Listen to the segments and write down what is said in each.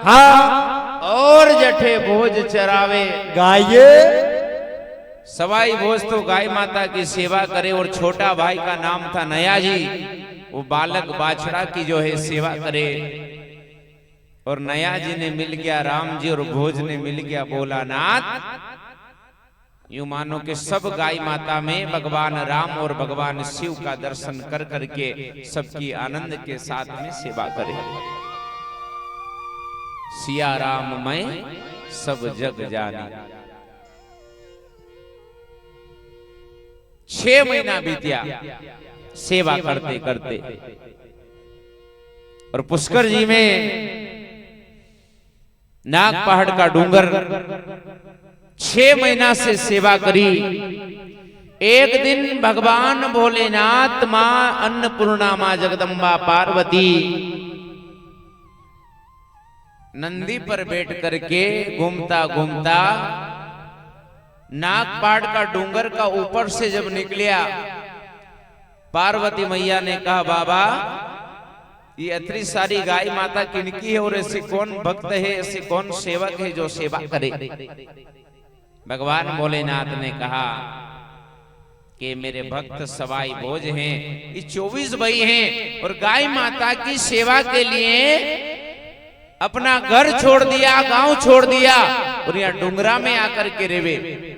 हाँ और जठे भोज चरावे। गाये सवाई भोज तो गाय माता की सेवा करे और छोटा भाई का नाम था नया जी, वो बालक बाछड़ा की जो है सेवा करे। और नया जी ने मिल गया राम जी और भोज ने मिल गया भोलानाथ। यूं मानो कि सब गाय माता में भगवान राम और भगवान शिव का दर्शन कर करके सबकी आनंद के साथ में सेवा करे। सिया राम मैं सब जग जानी। 6 महीना बीतिया सेवा करते करते, और पुष्कर जी में नाग पहाड़ का डूंगर 6 महीना से सेवा करी। एक दिन भगवान भोलेनाथ, मां अन्नपूर्णा, मां जगदम्बा पार्वती नंदी पर बैठ करके घूमता घूमता नाग पहाड़ का डूंगर का ऊपर से जब निकलिया, पार्वती मैया ने कहा बाबा ये इतनी सारी गाय माता किनकी है और ऐसे कौन भक्त है, ऐसे कौन सेवक है जो सेवा करे। भगवान भोलेनाथ ने कहा कि मेरे भक्त सवाई भोज हैं, ये 24 भाई हैं और गाय माता की सेवा के लिए अपना घर छोड़ दिया, गांव छोड़ दिया और यहाँ डुंगरा में आकर के रेवे,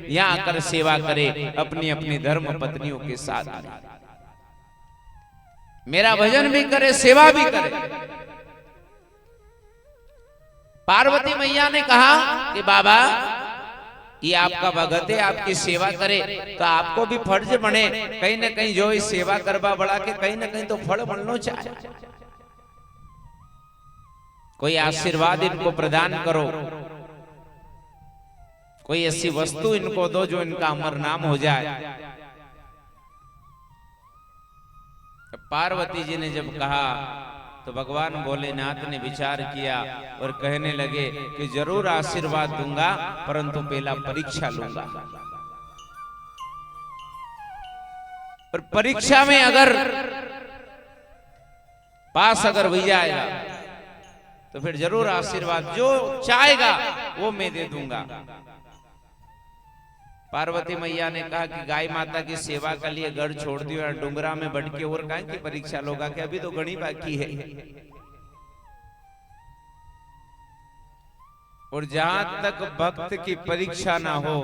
यहाँ आकर सेवा करे अपनी अपनी धर्म पत्नियों के साथ, मेरा भजन भी करे सेवा भी करे। पार्वती मैया ने कहा कि बाबा ये आपका भगत है, आपकी सेवा करे तो आपको भी फर्ज बने कहीं ना कहीं जो इस सेवा करवा बढ़ा के कहीं ना कहीं तो फल बनना चाहिए, कोई आशीर्वाद इनको प्रदान करो, कोई ऐसी वस्तु इनको दो जो इनका अमर नाम हो जाए। पार्वती जी ने जब कहा तो भगवान भोलेनाथ ने विचार किया और कहने लगे कि जरूर आशीर्वाद दूंगा परंतु पहला परीक्षा लूंगा, और परीक्षा में अगर पास अगर हो जाएगा तो फिर जरूर आशीर्वाद जो चाहेगा वो मैं दे दूंगा। पार्वती मैया ने कहा कि गाय माता की सेवा के लिए घर छोड़ दियो और डुंगरा में बढ़ के और कहीं की परीक्षा लोगा कि अभी तो घनी बाकी है, और जहां तक भक्त की परीक्षा ना हो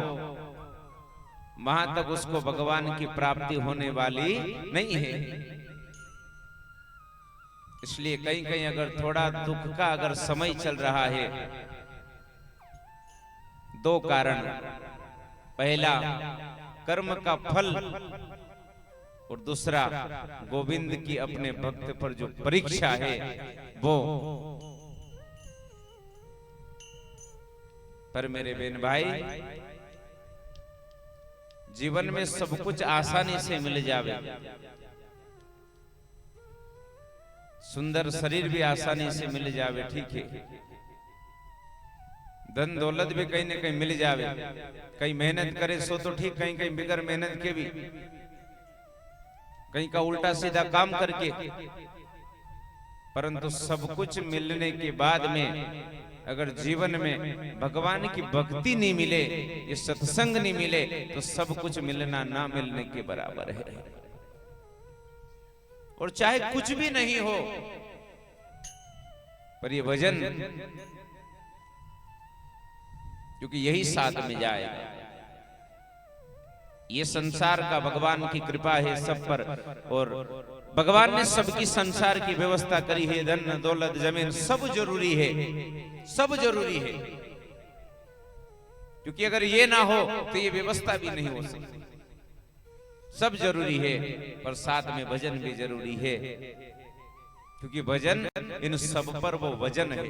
वहां तक उसको भगवान की प्राप्ति होने वाली नहीं है। इसलिए कहीं कहीं अगर थोड़ा दुख का अगर समय चल रहा है, 2 कारण, पहला कर्म का फल और दूसरा गोविंद की अपने भक्त पर जो परीक्षा है वो। पर मेरे बहन भाई जीवन में सब कुछ आसानी से मिल जावे, सुंदर शरीर भी आसानी से मिल जावे, ठीक है, धन दौलत भी कहीं ना कहीं मिल जावे, कहीं मेहनत करे सो तो ठीक, कहीं कहीं बिगर मेहनत के भी, कहीं का उल्टा सीधा काम करके, परंतु सब कुछ मिलने के बाद में अगर जीवन में भगवान की भक्ति नहीं मिले, ये सत्संग नहीं मिले तो सब कुछ मिलना ना मिलने के बराबर है। और चाहे कुछ भी नहीं हो पर ये भजन, क्योंकि यही साथ में जाएगा। ये संसार का भगवान की कृपा है सब पर, और भगवान ने सबकी संसार की व्यवस्था करी है, धन दौलत जमीन सब जरूरी है, सब जरूरी है, क्योंकि अगर ये ना हो तो ये व्यवस्था भी नहीं हो सकती, सब जरूरी है, पर साथ में भजन भी जरूरी है, क्योंकि भजन इन सब पर वो वजन है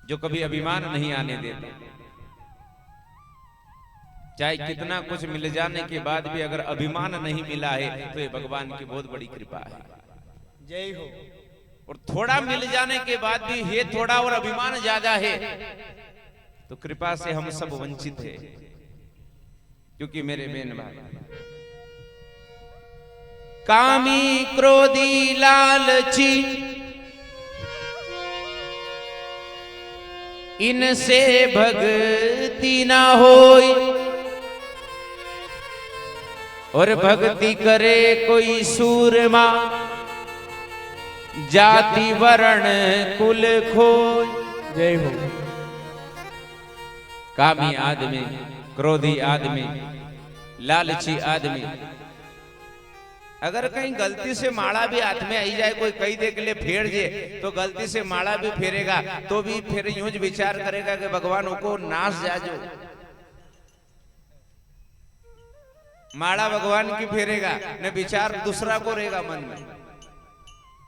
जो कभी अभिमान नहीं आने देता। चाहे कितना कुछ मिल जाने के बाद भी अगर अभिमान नहीं मिला है तो ये भगवान की बहुत बड़ी कृपा है। जय हो। और थोड़ा मिल जाने के बाद भी है थोड़ा और अभिमान ज्यादा है तो कृपा से हम सब वंचित है। क्योंकि मेरे बहन भाई कामी क्रोधी लालची इनसे भक्ति ना होई, और भक्ति करे कोई सूरमा, जाति वर्ण कुल खोय। जय हो। कामी आदमी, क्रोधी आदमी, लालची आदमी, अगर कहीं गलती से माला भी हाथ में आई जाए, कोई कही दे के लिए फेर जे, तो गलती से माला भी फेरेगा तो भी फिर यूं विचार करेगा कि भगवान को नाश जाजो। माला भगवान की फेरेगा न, विचार दूसरा को रहेगा मन में,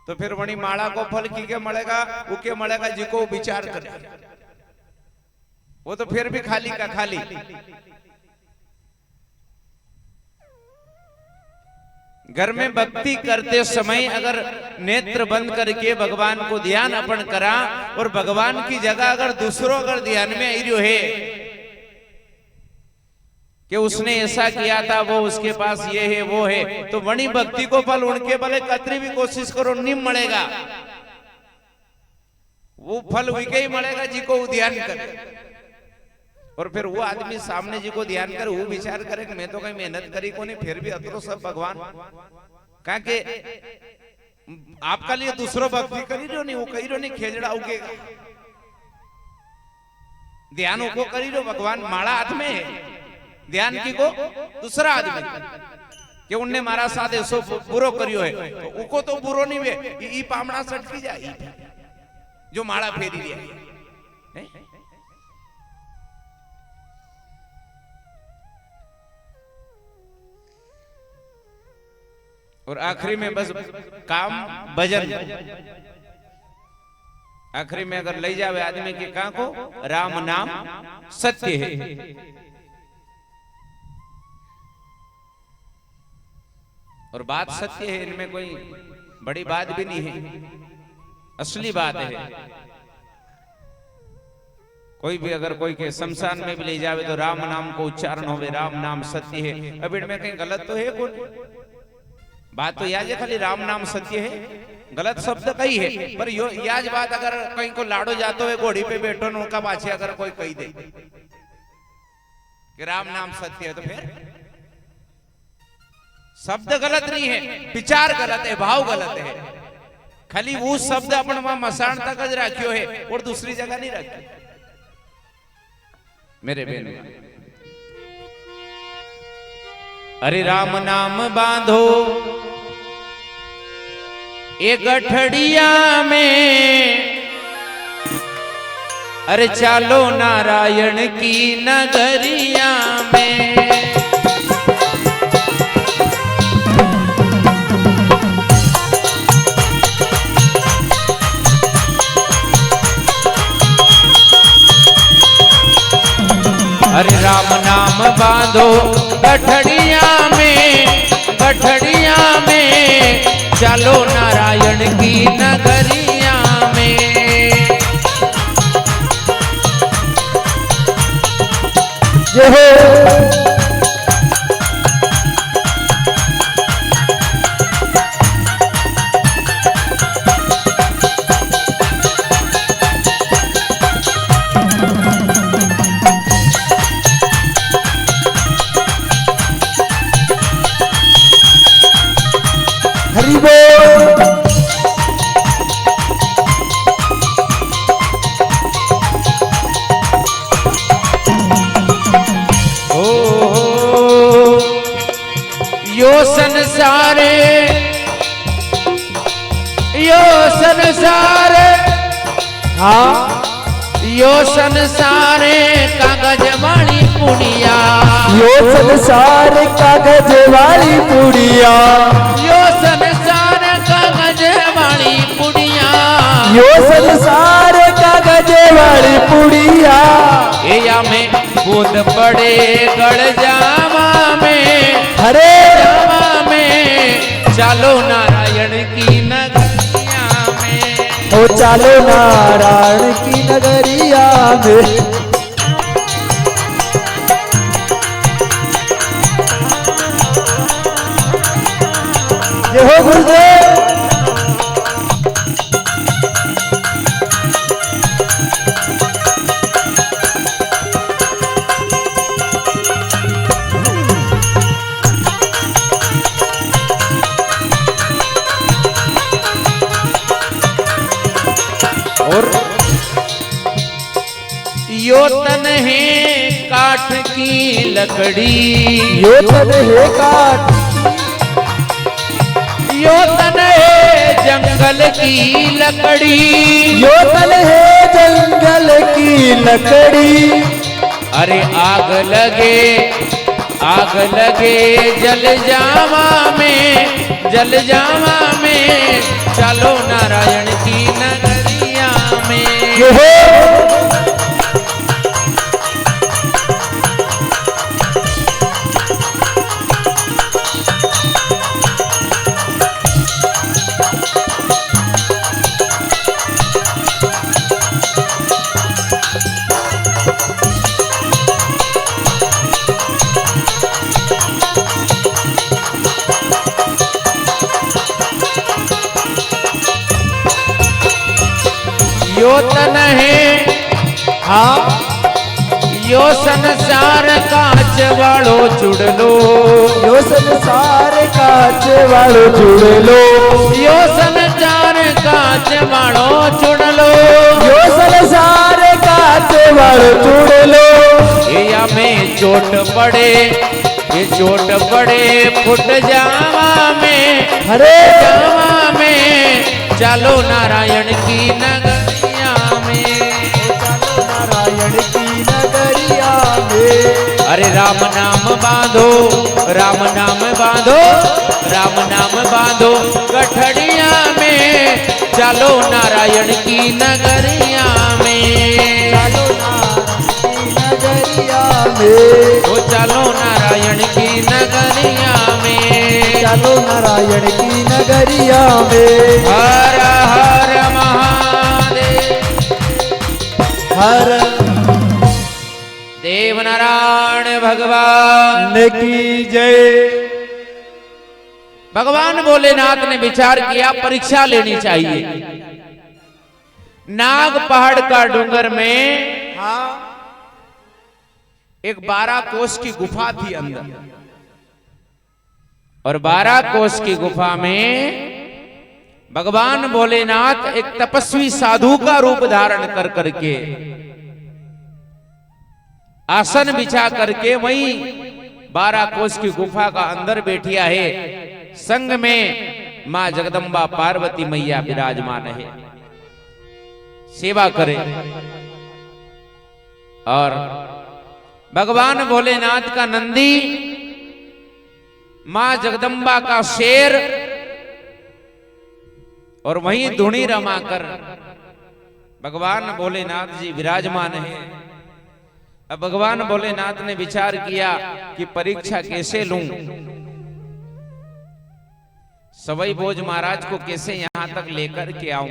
तो फिर वही माला को फल की के मलेगा, उके मलेगा जिको विचार करे, वो तो फिर भी खाली का खाली। घर में भक्ति करते समय अगर नेत्र बंद करके भगवान को ध्यान अर्पण करा, और भगवान की जगह अगर दूसरों अगर ध्यान में आई है कि उसने ऐसा किया था, वो उसके पास ये है वो है, तो वही भक्ति को फल उनके भले कतरी भी कोशिश करो नहीं मिलेगा, वो फल विके ही मिलेगा जी को ध्यान करे। और फिर वो आदमी सामने जी को ध्यान करे, वो विचार करे कि मैं तो कहीं मेहनत करी को नहीं, फिर भी अतरो सब भगवान, कहा कि आपका लिए दूसरों भक्ति करी रहो नहीं, वो कही रहो नहीं, खेजड़ा उगेगा, ध्यान को करी रहो, भगवान माला हाथ में है, ध्यान की को दूसरा आदमी कि उनने मारा साथ ऐसो बुरो करियो है, तो उको तो बुरो नहीं वे, ई पामड़ा सटकी जाए जो माला फेरी लिया है। और आखिरी में बस काम भजन, आखिरी में अगर ले जावे आदमी के कहां को, राम नाम सत्य है। और बात सत्य है, इनमें कोई बड़ी बात भी नहीं है, असली बात है। कोई भी अगर कोई के शमशान में भी ले जावे तो राम नाम को उच्चारण होवे, राम नाम सत्य है। अब इनमें कहीं गलत तो है कोई बात, तो याद है खाली राम नाम सत्य है, गलत शब्द कही है, पर यो याज बात अगर कहीं को लाडो जातो है घोड़ी पे बैठो न, उनका पाछे अगर कोई कही दे कि राम नाम सत्य है, तो फिर शब्द गलत नहीं है, विचार गलत है, भाव गलत है। खाली वो शब्द अपन वहां मसान तक ज रखियो है और दूसरी जगह नहीं रखियो। मेरे बहन, अरे राम नाम बांधो एक गठड़िया में, अरे चालो नारायण की नगरिया में। अरे राम नाम बांधो गठड़िया में, गठड़िया में, चलो नारायण की नगरिया में। जय हो। हरि बोल। यो संसारे, यो संसारे, हाँ यो संसारे कागज वाली पुड़िया, यो संसार कागज वाली पुड़िया, यो संसार कागज वाली पुड़िया, यो संसार कागज वाली पुड़िया। या में बूंद पड़े गड़ जावा में, हरे जावा में, चालो नारायण की नगरिया में, ओ चालो नारायण की नगरिया में। जय हो गुरुदेव। और यो तन है काठ की लकड़ी, यो तन है काठ, यो तन है जंगल की लकड़ी, यो तन है जंगल की लकड़ी। अरे आग लगे जल जावा में, जल जावा में, चलो नारायण की नगरिया में। यो तन है, हाँ, यो संसार कांच वालो चुड़ लो, यो संसार कांच वालो चुड़ लो, यो संसार कांच वालो चुड़ लो, यो संसार कांच वालो चुड़ लो। या में चोट पड़े, ये चोट पड़े फुट जावा में, हरे जावा में, चलो नारायण की नगरिया में, चलो नारायण की नगरिया में। अरे राम नाम बांधो, राम नाम बांधो, राम नाम बांधो गठड़िया में, चलो नारायण की नगरिया में, चलो नगरिया में, ओ चलो नारायण की नगरिया में, चलो नारायण की नगरिया में। हर हर महादेव, हर देव नारायण भगवान की जय। भगवान भोलेनाथ ने विचार किया परीक्षा लेनी चाहिए। नाग पहाड़ का डूंगर में हाँ, एक 12 कोस की गुफा थी अंदर, और 12 कोस की गुफा में भगवान भोलेनाथ एक तपस्वी साधु का रूप धारण कर करके आसन बिछा करके वहीं 12 कोस की गुफा का अंदर बैठिया है। संग में मां जगदम्बा पार्वती मैया विराजमान है, सेवा करे। और भगवान भोलेनाथ का नंदी, मां जगदम्बा का शेर, और वहीं धुनी रमाकर भगवान भोलेनाथ जी विराजमान है। अब भगवान भोलेनाथ ने विचार किया कि परीक्षा कैसे लूं, सवई भोज महाराज को कैसे यहां तक लेकर के आऊं।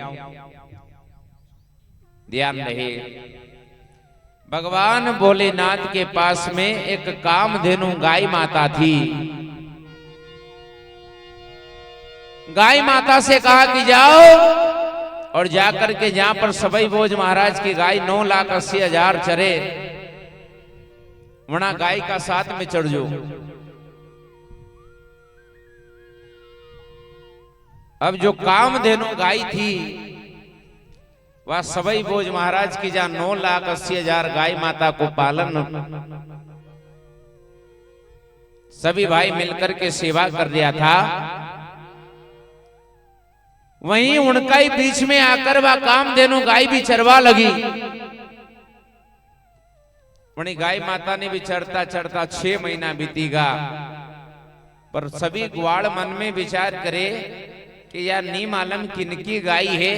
ध्यान रहे, भगवान भोलेनाथ के पास में एक कामधेनु गाय माता थी। गाय माता से कहा कि जाओ और जाकर के जहां पर सवई भोज महाराज की गाय 9,80,000 चरे, वहां गाय का साथ में चढ़ जाओ। अब जो कामधेनु गाय थी वह सवई भोज महाराज की जहां 9,80,000 गाय माता को पालन सभी भाई मिलकर के सेवा कर दिया था, वहीं उनका ही बीच में आकर वह कामधेनु गाय भी चरवा लगी। वही गाय माता ने भी चढ़ता चढ़ता 6 महीना बीतीगा, पर सभी ग्वाल मन में विचार करे कि यार नी मालूम किनकी गाय है,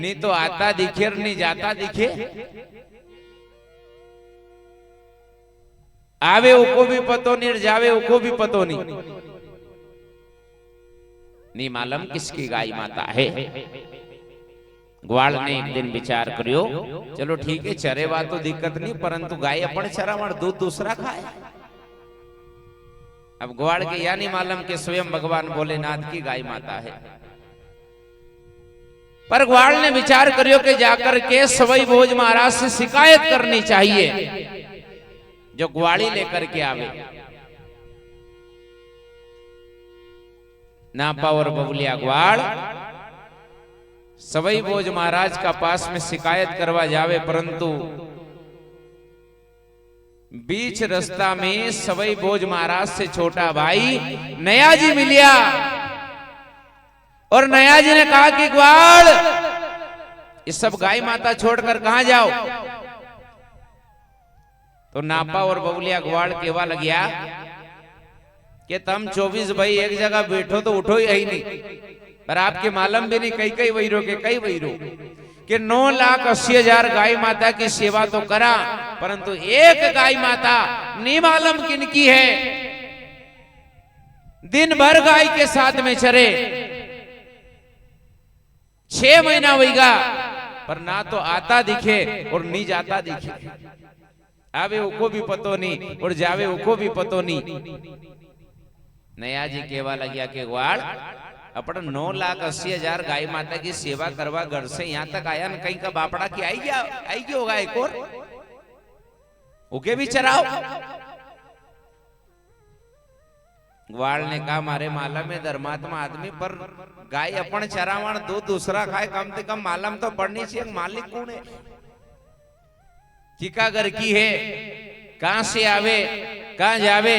नी तो आता दिखे और नी जाता दिखे, आवे उको भी पतो नहीं और जावे उको भी पतो नहीं, नी मालूम किसकी गाय माता है। ग्वाल ने एक दिन विचार करियो, चलो ठीक है चरेवा तो दिक्कत नहीं, परंतु गाय अपन चरावण दूध दूसरा खाए। अब ग्वाल के यानी मालूम के स्वयं भगवान भोलेनाथ की गाय माता है, पर ग्वाल ने विचार करियो कि जाकर के सवई भोज महाराज से शिकायत करनी चाहिए, जो ग्वाली लेकर के आवे। नापा और बबुलिया ग्वाल सवई भोज महाराज का पास में शिकायत करवा जावे, परंतु बीच रास्ता में सवई भोज महाराज से छोटा भाई नया जी मिलिया और नया जी ने कहा कि ग्वाल ये सब गाय माता छोड़कर कहां जाओ। तो नापा और बबुलिया ग्वाल केवा लग गया कि तुम 24 भाई एक जगह बैठो तो उठो ही नहीं, पर आपके मालूम भी नहीं कई कई वहीरो के कई वहीरो कि 9,80,000 गाय माता की सेवा तो करा, परंतु एक गाय माता नहीं मालूम किनकी है, दिन भर गाय के साथ में चरे, 6 महीना होगा पर ना तो आता दिखे और नहीं जाता दिखे, आवे उको भी पतो नहीं और जावे उको भी पतो नहीं। नया जी केवा लगिया के ग्वाल अपन 9,80,000 गाय माता की सेवा करवा घर से यहां तक आया न, कहीं का बापड़ा की आई गया होगा एक और ओके भी चराओ। ग्वाल ने कहा मारे माला में धर्मात्मा आदमी, पर गाय अपन चरावण दो दूसरा खाए, कम से कम मालम तो पड़नी चाहिए मालिक कौन है, किका घर की है, कहां से आवे कहां जावे।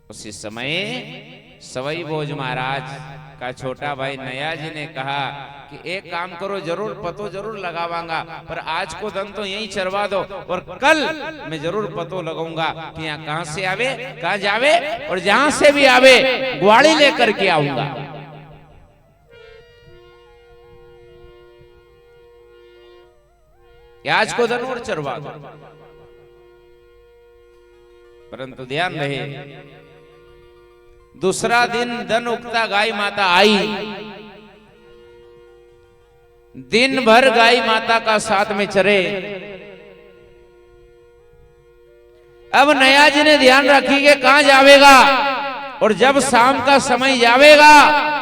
उसी समय सवई भोज महाराज का छोटा भाई नया जी ने कहा कि एक काम करो, जरूर पतो जरूर लगावांगा, पर आज को दिन तो यहीं चरवा दो और कल मैं जरूर पतो लगाऊंगा कि यहाँ कहां से आवे कहां जावे, और जहां से भी आवे ग्वाड़ी लेकर के आऊंगा। आज को दिन और चरवा दो, परंतु ध्यान रहे दूसरा दिन धन उगता गाय माता आई, दिन भर गाय माता का साथ में चरे। अब नया जी ने ध्यान रखी कि कहां जावेगा, और जब शाम का समय जावेगा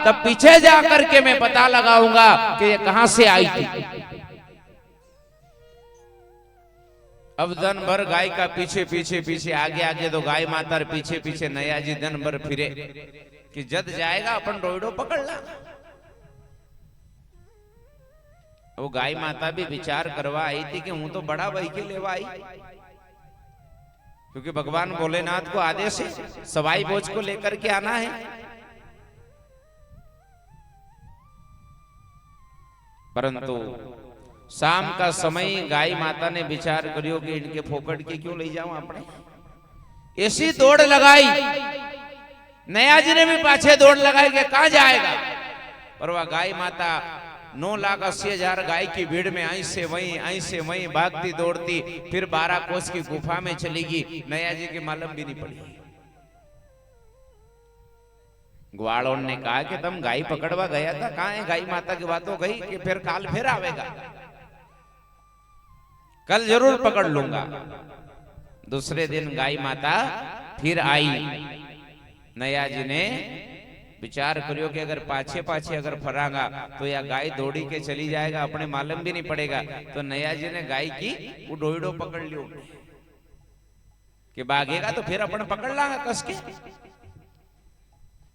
तब पीछे जाकर के मैं पता लगाऊंगा कि ये कहां से आई थी। अब दिन भर गाय का पीछे पीछे पीछे आगे आगे तो गाय माता पीछे पीछे नया जी दिन भर फिरे कि जद जाएगा अपन रोइडो पकड़ ला। वो गाय माता भी विचार करवा आई थी कि हूं तो बड़ा भाई के लेवा आई, क्योंकि भगवान भोलेनाथ को आदेश है सवाई भोज को लेकर के आना है। परंतु शाम का समय गाय माता ने विचार करियो कि इनके फोकट की क्यों ले जाऊं आपने, ऐसी दौड़ लगाई। नया जी ने भी पाछे दौड़ लगाई कि कहां जाएगा, पर वह गाय माता 9,80,000 गाय की भीड़ में आई से वहीं भागती दौड़ती फिर 12 कोस की गुफा में चली गई। नया जी के मालूम भी नहीं पड़ी। ग्वालों ने कहा कि तुम गाय पकड़वा गया था, कहां है गाय माता की बात हो गई कि फिर काल फिर आवेगा, कल जरूर पकड़ लूंगा। दूसरे दिन गाय माता फिर आई। नया जी ने विचार करियो कि अगर पाछे पाछे अगर फरांगा तो या गाय दौड़ी के चली जाएगा, अपने मालूम भी नहीं पड़ेगा। तो नया जी ने गाय की वो डोइडो पकड़ लियो कि भागेगा तो फिर अपन पकड़ लांगा कस के।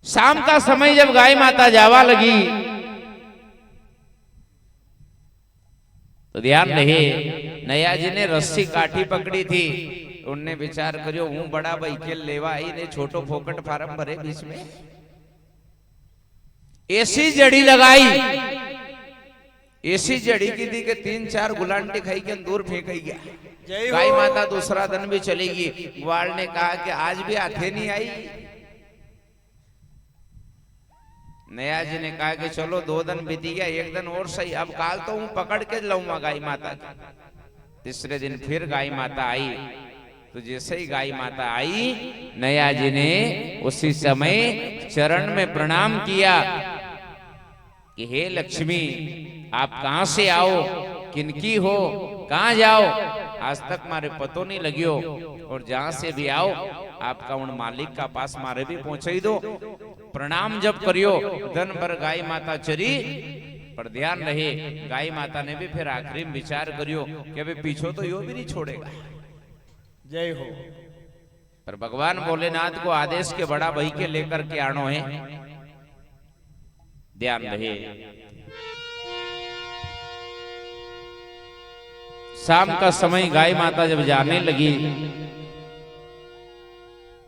शाम का समय जब गाय माता जावा लगी तो ध्यान रहे नया जी ने रस्सी काठी पकड़ी थी। उनने विचार करियो हूं बड़ा भाई के लेवा आई ने छोटो फोकट फार्म भरे बीच में ऐसी जड़ी लगाई, ऐसी जड़ी की थी कि 3-4 गुलांटी खाई के दूर फेंक गया। गाय माता दूसरा दिन भी चलेगी। ग्वाल ने कहा कि आज भी हाथे नहीं आई। नया जी ने कहा कि चलो 2 दिन बीती गया, 1 दिन और सही, अब काल तो हूं पकड़ के लाऊंगा गाय माता की। तीसरे दिन फिर गाय माता आई। तो जैसे ही गाय माता आई नया जी ने उसी समय चरण में प्रणाम किया कि हे लक्ष्मी आप कहां से आओ, किनकी हो, कहां जाओ, आज तक मारे पतो नहीं लगियो, और जहां से भी आओ आपका उन मालिक का पास मारे भी पहुंचाई दो। प्रणाम जब करियो। दिन भर गाय माता चरी, पर ध्यान रहे गाय माता ने भी फिर आखिरी में विचार करियो कि अभी पीछो तो यो भी नहीं छोड़ेगा। जय हो। पर भगवान भोलेनाथ को आदेश के बड़ा भाई के लेकर के आनो है। ध्यान रहे। शाम का समय गाय माता जब जाने लगी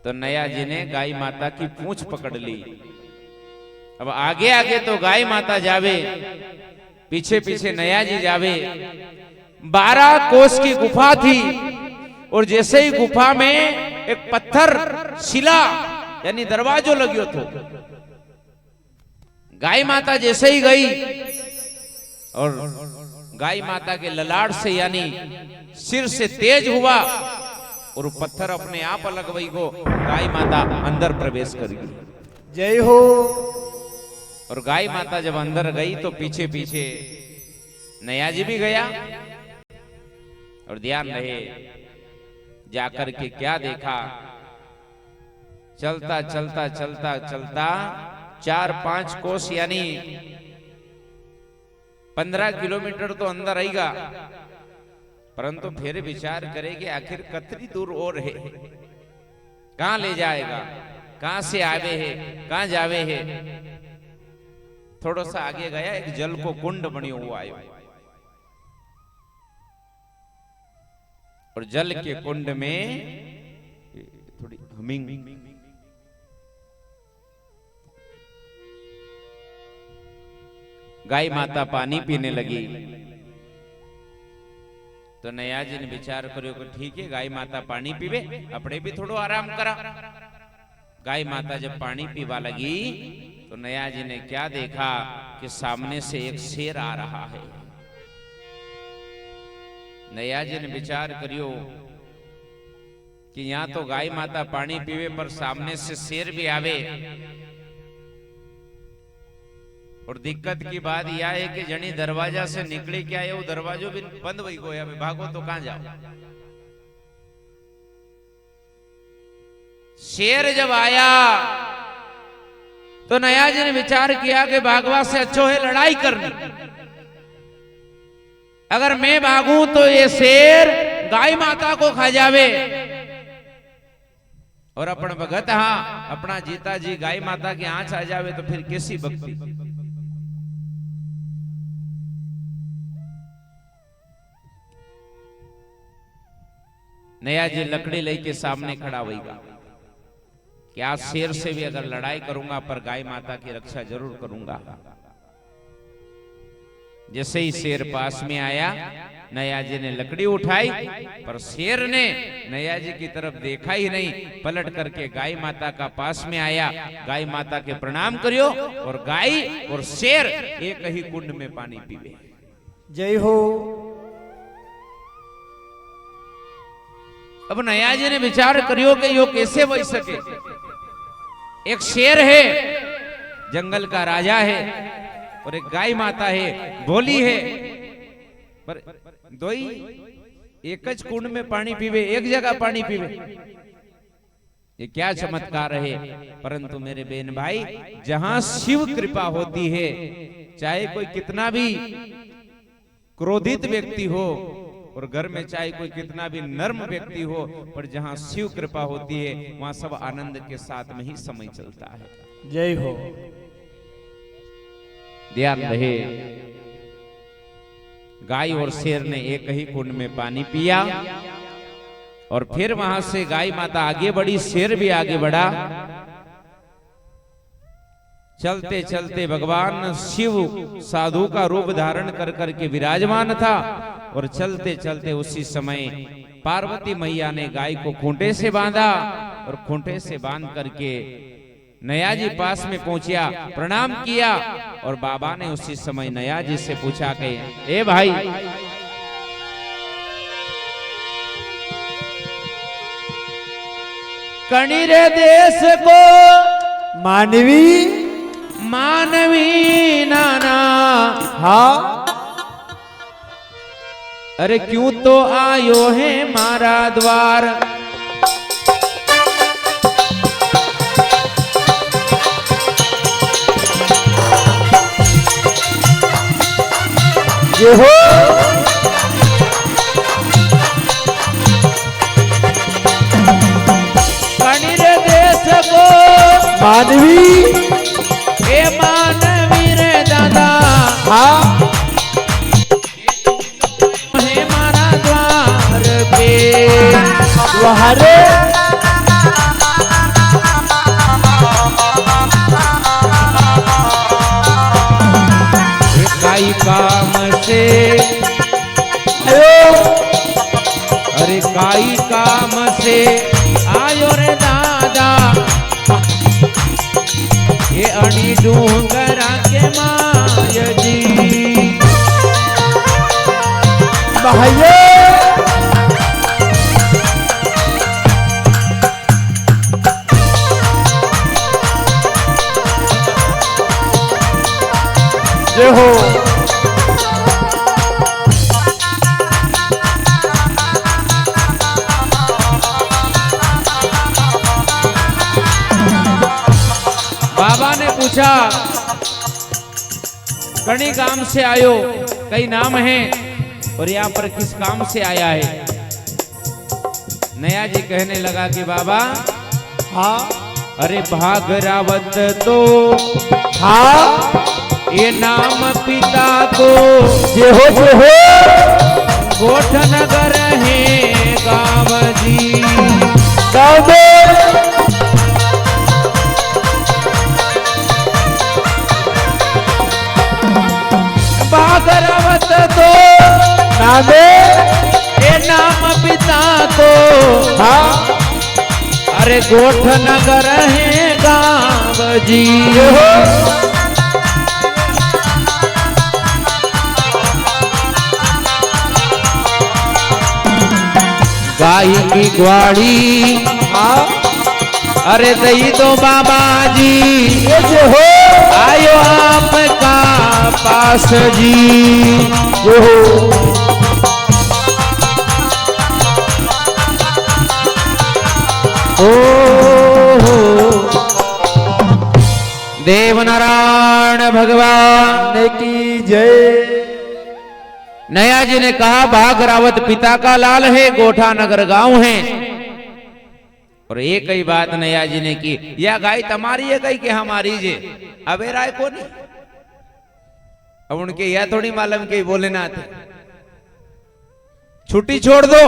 तो नया जी ने गाय माता की पूंछ पकड़ ली। अब आगे आगे तो गाय माता जावे, पीछे पीछे नया जी जावे। 12 कोस की गुफा थी और जैसे ही गुफा में एक पत्थर शिला यानी दरवाजो लग्यो थो। गाय माता जैसे ही गई और गाय माता के ललाट से यानी सिर से तेज हुआ और पत्थर अपने आप अलग वही को गाय माता अंदर प्रवेश कर गई। जय हो। और गाय माता जब अंदर गई तो पीछे पीछे नया जी भी गया। और ध्यान रहे जाकर के क्या देखा, चलता चलता चलता चलता 4-5 कोस यानी 15 किलोमीटर तो अंदर आएगा, परंतु फिर विचार करे कि आखिर कतरी दूर और है, कहां ले जाएगा, कहां से आवे है, कहां जावे है। थोड़ा सा आगे गया, एक जल को कुंड बनियो हुआ है और जल के कुंड में थोड़ी हमिंग गाय माता पानी पीने लगी। तो नया जी ने विचार करो कि ठीक है गाय माता पानी पीवे, अपने भी थोड़ो आराम करा। गाय माता जब पानी पीवा लगी तो नया जी ने क्या देखा कि सामने से एक शेर आ रहा है। नया जी ने विचार करियो कि यहां तो गाय माता पानी पीवे पर सामने से शेर भी आवे। और दिक्कत की बात यह है कि जनी दरवाजा से निकले क्या है वो दरवाजो भी बंद वही गया, भागो तो कहां जाओ। शेर जब आया तो नया जी ने विचार किया कि भागवा से अच्छो है लड़ाई करनी। अगर मैं भागूं तो ये शेर गाय माता को खा जावे और अपन भगत हाँ अपना जीता जी गाय माता के आंच आ जावे तो फिर कैसी भक्ति। नया जी लकड़ी लेके सामने खड़ा होगा कि आज शेर से भी अगर लड़ाई करूंगा पर गाय माता की रक्षा जरूर करूंगा। जैसे ही शेर पास में आया नया जी ने लकड़ी उठाई पर शेर ने नया जी की तरफ देखा ही नहीं, पलट करके गाय माता का पास में आया, गाय माता के प्रणाम करियो और गाय और शेर एक ही कुंड में पानी पीवे। जय हो। अब नया जी ने विचार करियो कि यो कैसे बच सके। एक शेर है जंगल का राजा है और एक गाय माता है बोली है, पर दो ही एक ज कुंड में पानी पीवे, एक जगह पानी पीवे, ये क्या चमत्कार है। परंतु मेरे बहन भाई जहां शिव कृपा होती है चाहे कोई कितना भी क्रोधित व्यक्ति हो और घर में चाहे कोई कितना भी नर्म व्यक्ति हो, पर जहां शिव कृपा होती है वहां सब आनंद के साथ में ही समय चलता है। जय हो। ध्यान रहे गाय और शेर ने एक ही कुंड में पानी पिया और फिर वहां से गाय माता आगे बढ़ी, शेर भी आगे बढ़ा। चलते चलते भगवान शिव साधु का रूप धारण कर करके विराजमान था और चलते चलते उसी समय पार्वती मैया ने गाय को खूंटे से बांधा और खूंटे से बांध करके नया जी पास में पहुंचा, प्रणाम किया और बाबा ने उसी समय नया जी से पूछा कि ए भाई कणिरे देश को मानवी मानवी नाना हाँ अरे क्यों तो आयो है मारा द्वार। ये हो कणिर देश को मानवी ए मानवी रे काई काम से अरे काई काम से आयो रे दादा ये अड़ी डूंगरा के माय जी भाइये जय हो बाबा ने पूछा कणी काम से आयो, कई नाम है और यहाँ पर किस काम से आया है। नया जी कहने लगा कि बाबा हाँ अरे भागरावत तो हाँ ये नाम पिता को जय हो गोठ नगर है गाँव जी गाँव में भागरावत तो नामे ये नाम पिता को हाँ अरे गोठ नगर है गाँव जी जय हो गाय की ग्वाड़ी हाँ अरे दही दो बाबा जी ये जय हो आयो आपका पास जी जय हो देव नारायण भगवान की जय। नया जी ने कहा भागरावत पिता का लाल है, गोठा नगर गांव है। और एक ही बात नया जी ने की, यह गाय तुम्हारी है कही कि हमारी जे अबे राय को नहीं। अब उनके यह थोड़ी मालूम के भोलेनाथ छुट्टी छोड़ दो,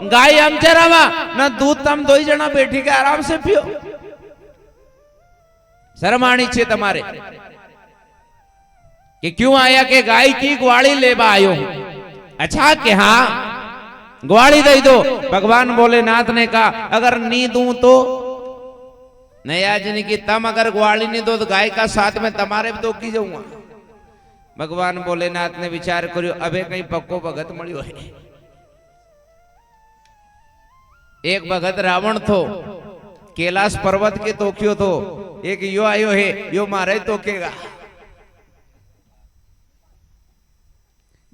गाय हम चरावा ना दूध तम दो ही जना बैठी के आराम से पियो। शर्म आनी छे तुम्हारे कि क्यों आया के गाय की ग्वाड़ी लेबा आयो। अच्छा कि हाँ ग्वाड़ी दे दो। भगवान भोलेनाथ ने कहा अगर नी दूं तो नया जन की तम अगर ग्वाड़ी नहीं दो तो गाय का साथ में तुम्हारे भी दो की जाऊंगा। भगवान भोलेनाथ ने विचार करियो अबे कहीं पक्को भगत मळ्यो है। एक भगत रावण थो, कैलाश पर्वत के तोक्यो थो। एक यो आयो है, यो मारे तोकेगा।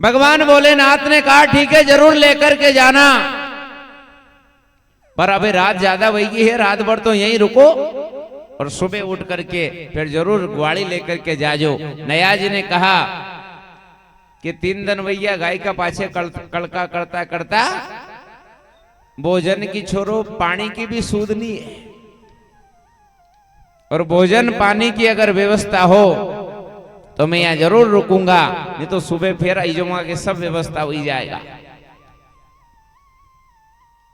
भगवान भोलेनाथ ने कहा ठीक है जरूर लेकर के जाना, पर अबे रात ज्यादा वही है, रात भर तो यहीं रुको और सुबह उठ करके फिर जरूर ग्वाड़ी लेकर के जाजो। नया जी ने कहा कि 3 दिन भैया गाय का पाछे कड़का करता करता भोजन की छोरो पानी की भी सूद नहीं है। और भोजन पानी की अगर व्यवस्था हो तो मैं यहाँ जरूर रुकूंगा, नहीं तो सुबह फिर आई जाऊंगा कि सब व्यवस्था हो जाएगा।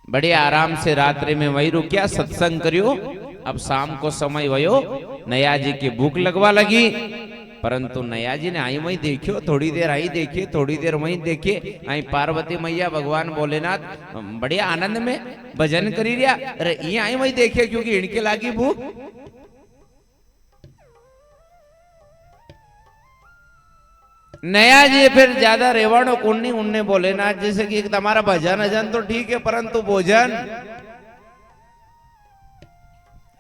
बड़े आराम से रात्रि में वही रुकिया, सत्संग करियो। अब शाम को समय वयो, नया जी की भूख लगवा लगी, परंतु नया जी ने आई वही देखियो, थोड़ी देर आई देखिए, थोड़ी देर वही देखिए। आई पार्वती मैया भगवान भोलेनाथ बड़े आनंद में भजन करी रिया। अरे ये आई वही देखिए क्योंकि इनके लागी भूख। नया जी फिर ज्यादा रेवाणो कुंडी उनने भोलेनाथ जैसे कि तुम्हारा भजन अजन तो ठीक है, परंतु भोजन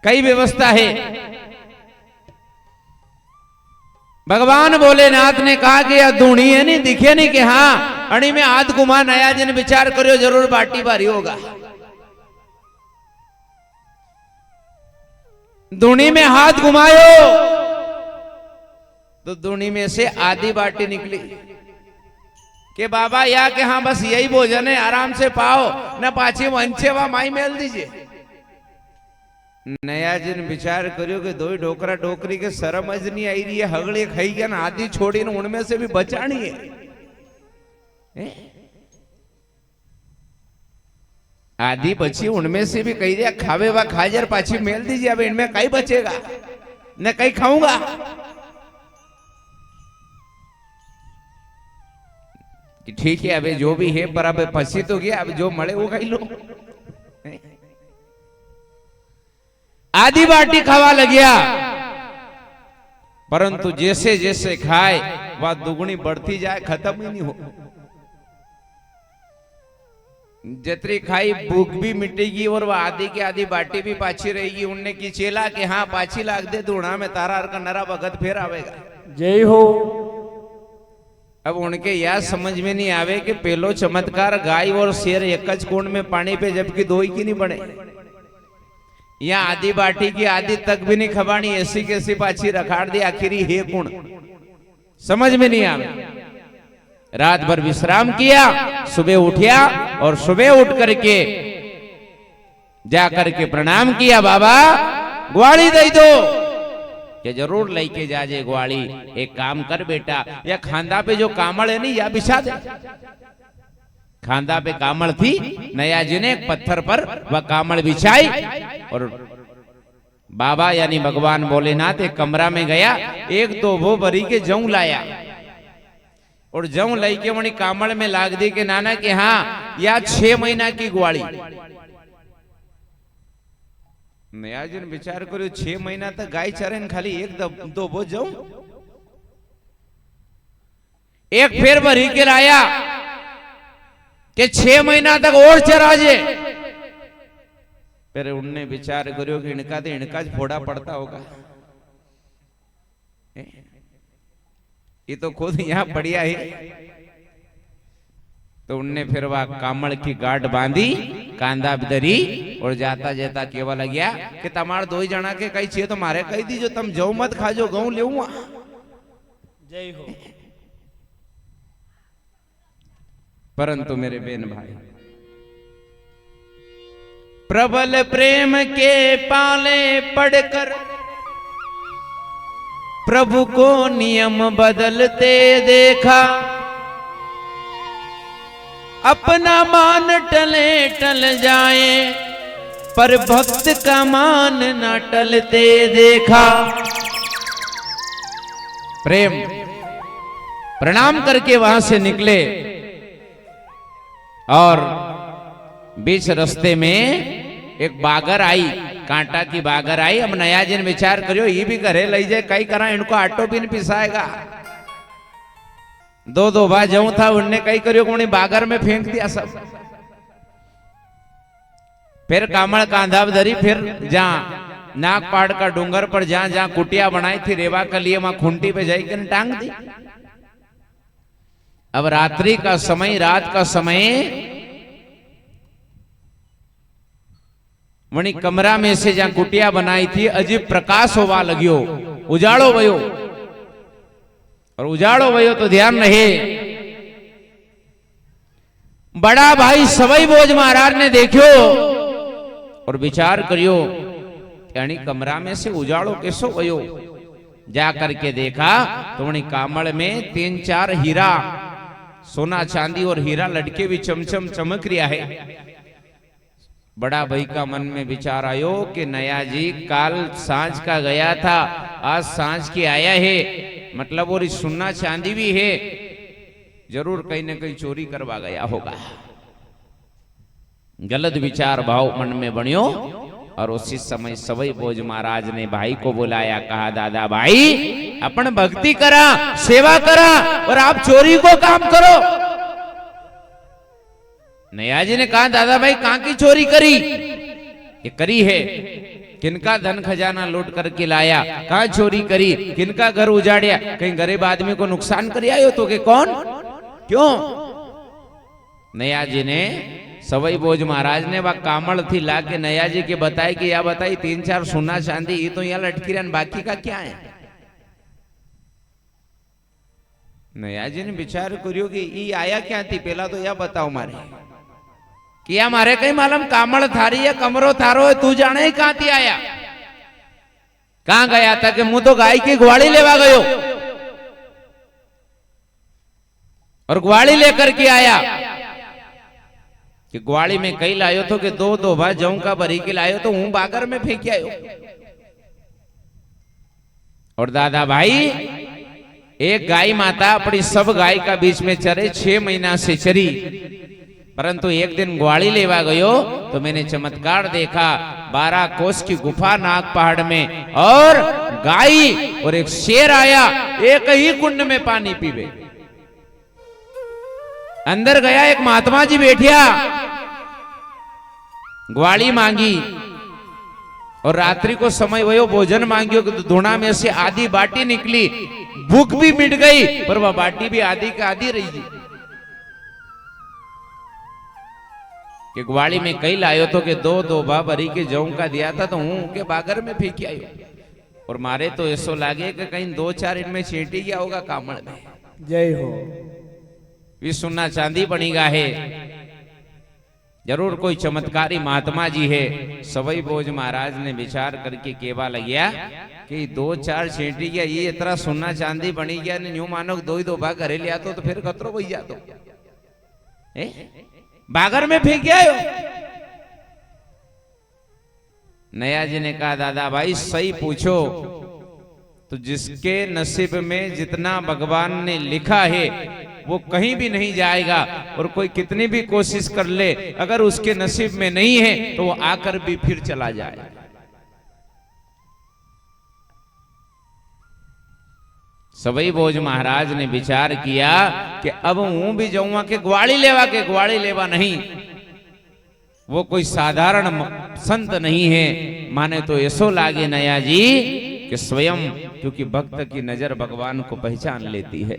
कई व्यवस्था है। भगवान भोलेनाथ ने कहा कि यह दूणी है नहीं, दिखे नहीं कि हाँ अणी में हाथ घुमा। नया जी ने विचार करियो जरूर बाटी बारी होगा। दूणी में हाथ घुमायो तो दूनी में से आधी बाटी निकली कि बाबा या के हाँ बस यही भोजन है, आराम से पाओ न पाछी वंचे वा माई मेल दीजिए। नया जिन विचार करियो कि 2 ढोकरा डोकरी के शरम नहीं आई रही है, हगड़े खाई गया ना आधी छोड़ी न उनमें से भी बचानी है। आधी बची उनमें से भी कही दिया खावे वा खाजर पाछी मेल दीजिए। अब इनमें कहीं बचेगा न कहीं खाऊंगा। कि ठीक है अबे जो भी है पर अब फंसी तो गया, अब जो मले वो खाई लो। आधी बाटी खावा लग गया, परंतु जैसे जैसे खाए वह दुगनी बढ़ती जाए, खत्म ही नहीं हो। जतरी खाई भूख भी मिटेगी और वह आधी की आधी बाटी भी पाछी रहेगी। उनने की चेला कि हाँ पाछी लाग दे धूणा में तारा हर का नरा भगत फिर आवेगा। जय हो। अब उनके यह समझ में नहीं आवे कि पहलो चमत्कार गाय और शेर एक ज कुंड में पानी पे जबकि दो ही की नहीं बने। यहाँ आधी बाटी की आधी तक भी नहीं खबानी, ऐसी कैसी पाछी रखाड़ दी, आखिरी हे कुंड समझ में नहीं आवे। रात भर विश्राम किया, सुबह उठिया और सुबह उठ करके जाकर के प्रणाम किया, बाबा ग्वाली दे दो। कि जरूर लेके जाजे ग्वाली। एक काम कर बेटा, या खांदा पे जो कामड़ है नहीं या बिछा दे। खांदा पे कामड़ थी, नया जी ने एक पत्थर पर वह कामड़ बिछाई और बाबा यानी भगवान भोलेनाथ एक कमरा में गया, एक दो वो भरी के जौ लाया और जौ लाई के वही कामड़ में लाग दी के नाना के हाँ या 6 महीना की ग्वाली। नया जी ने विचार करो 6 महीना तक गाय चरे खाली एक दो वो जौ। एक फिर भरी के लाया कि 6 महीना तक और चराजे। फिर उनने विचार करो कि इनका तो इनका फोड़ा पड़ता होगा, ये तो खुद यहाँ बढ़िया है। तो उनने फिर वह कामड़ की गांठ बांधी, कांदा दरी और जाता जाता केवल गया कि तमार 2 जना के कई चाहिए तो मारे कही दी जो तुम जौ मत खा जो गऊ ले। जय हो। परंतु मेरे बहन भाई प्रबल प्रेम के पाले पड़कर प्रभु को नियम बदलते देखा। अपना मान टले टल जाए पर भक्त का मान न टलते देखा। प्रेम प्रणाम करके वहां से निकले और बीच रास्ते में एक बागर आई, कांटा की बागर आई। अब नया जिन विचार करियो ये भी घरे ले जाए, कई करा इनको आटो भी नहीं पिसाएगा। 2 भाई जाऊं था, उनने कई करियो को बागर में फेंक दिया सब। फिर कामड़ कांधा धरी, फिर जहां नागपाड़ का डूंगर पर जहां जहां कुटिया बनाई थी रेवा के लिए वहां खूंटी पे जाकर टांग दी। अब रात्रि का समय, रात का समय, वही कमरा में से जहां कुटिया बनाई थी अजीब प्रकाश होवा लगियो, उजाड़ो भयो। और उजाड़ो भयो तो ध्यान रहे बड़ा भाई सवई भोज महाराज ने देखियो और विचार करियो यानी कमरा में से उजाड़ो कैसो भयो। जा करके देखा तो वही कामड़ में 3-4 हीरा, सोना चांदी और हीरा लटके भी चमचम चमक रिया है। बड़ा भाई का मन में विचार आयो कि नया जी काल सांझ का गया था, आज सांझ की आया है, मतलब और सोना चांदी भी है, जरूर कहीं न कहीं चोरी करवा गया होगा। गलत विचार भाव मन में बनियो और उसी समय सवई भोज महाराज ने भाई को बुलाया, कहा दादा भाई अपन भक्ति करा, सेवा करा और आप चोरी को काम करो। नया जी ने कहा दादा भाई कहां की चोरी करी? ये करी है, किनका धन खजाना लूट करके लाया, कहां चोरी करी, किनका घर उजाड़िया, कहीं गरीब आदमी को नुकसान कर आयो तो के कौन क्यों? नया जी ने सवई भोज महाराज ने वह कामड़ थी ला के नया जी के बताई कि या बताई 3-4 सोना चांदी ये तो यहाँ लटकी रहा, बाकी का क्या है? नया जी ने विचार करियो कि ये आया क्या थी, पहला तो यह बताओ मारे कि या मारे कहीं मालूम कामड़ थारी है, कमरो थारो है, तू जाने ही कहां थी आया, कहां गया था? कि मुंह तो गाय की ग्वाली लेवा गयो और ग्वाली लेकर के आया कि ग्वाली में कई लायो तो कि 2 भाई जऊ का भरी के लायो तो हूं बागर में फेंक आयो। और दादा भाई एक गाय माता अपनी सब गाय का बीच में चरे 6 महीना से चरी, परंतु एक दिन ग्वाली लेवा गयो तो मैंने चमत्कार देखा। 12 कोस की गुफा नाग पहाड़ में और गाय और एक शेर आया, एक ही कुंड में पानी पीवे। अंदर गया, एक महात्मा जी बैठिया, ग्वाली मांगी और रात्रि को समय वयो भोजन मांगियो तो धुना में से आधी बाटी निकली। भूख भी मिट गई पर वह बाटी भी आधी का आधी रही। कि ग्वाली में कई लायो तो के दो बा भरी के जौ का दिया था तो हूं के बागर में फेंक आयो। और मारे तो ऐसो लागे कि कहीं 2-4 इनमें छींटी गया होगा कामड़ में। जय हो। भी सोना चांदी बनेगा है, जरूर कोई चमत्कारी महात्मा जी है। सवई बोझ महाराज ने विचार करके केवा लगिया कि 2-4 छींटी गया, ये इतना सोना चांदी बनी गया, न्यू मानो 2 भाग घरे लिया तो फिर खतरो बही जातो। बागर में फेंक गया। नया जी ने कहा दादा भाई सही पूछो, तो जिसके नसीब में जितना भगवान ने लिखा है वो कहीं भी नहीं जाएगा, और कोई कितनी भी कोशिश कर ले अगर उसके नसीब में नहीं है तो वो आकर भी फिर चला जाएगा। सवई बोझ महाराज ने विचार किया कि अब हूं भी जाऊंगा के ग्वाली लेवा नहीं, वो कोई साधारण संत नहीं है। माने तो ऐसो लागे नया जी कि स्वयं, क्योंकि भक्त की नजर भगवान को पहचान लेती है।